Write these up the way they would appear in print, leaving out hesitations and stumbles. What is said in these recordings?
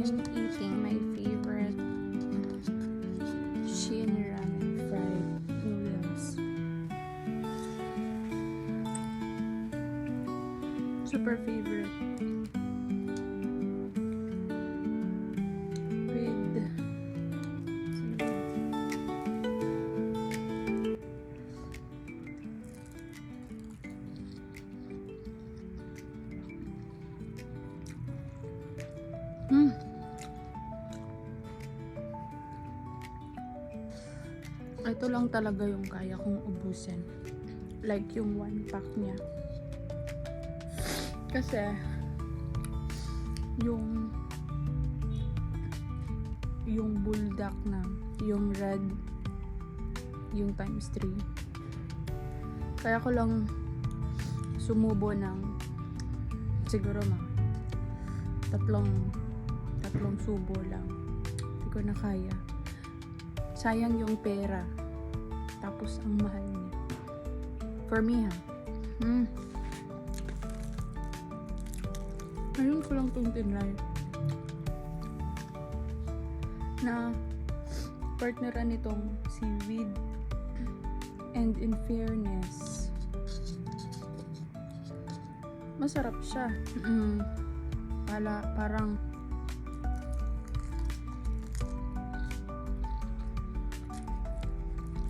I'm eating my favorite Shin Ramen fried noodles. Super favorite. With ito lang talaga yung kaya kong ubusin. Like yung 1 pack niya. Kasi yung bulldog na, yung red, yung times 3. Kaya ko lang sumubo ng siguro tatlong subo lang. Hindi ko na kaya. Sayang yung pera. Tapos ang mahal niya. For me Ayun ko lang itong tinry. Na partneran nitong seaweed. And in fairness, masarap siya. Parang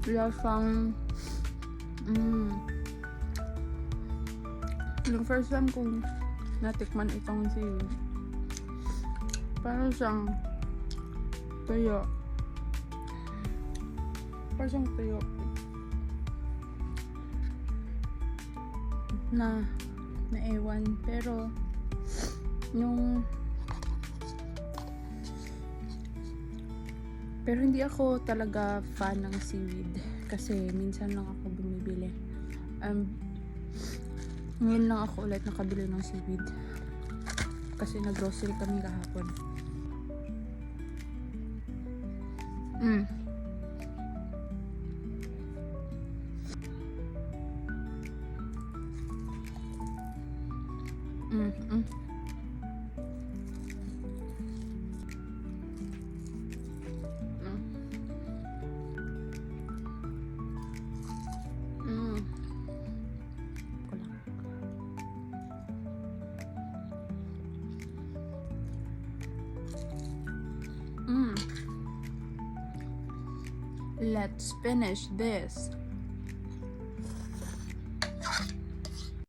lasang yung first time kong natikman itong seaweed, parang siyang tuyo. Na ewan, pero hindi ako talaga fan ng seaweed kasi minsan lang ako bumibili. Ngayon lang ako ulit nakabili ng seaweed kasi nag-grocery kami kahapon. Let's finish this.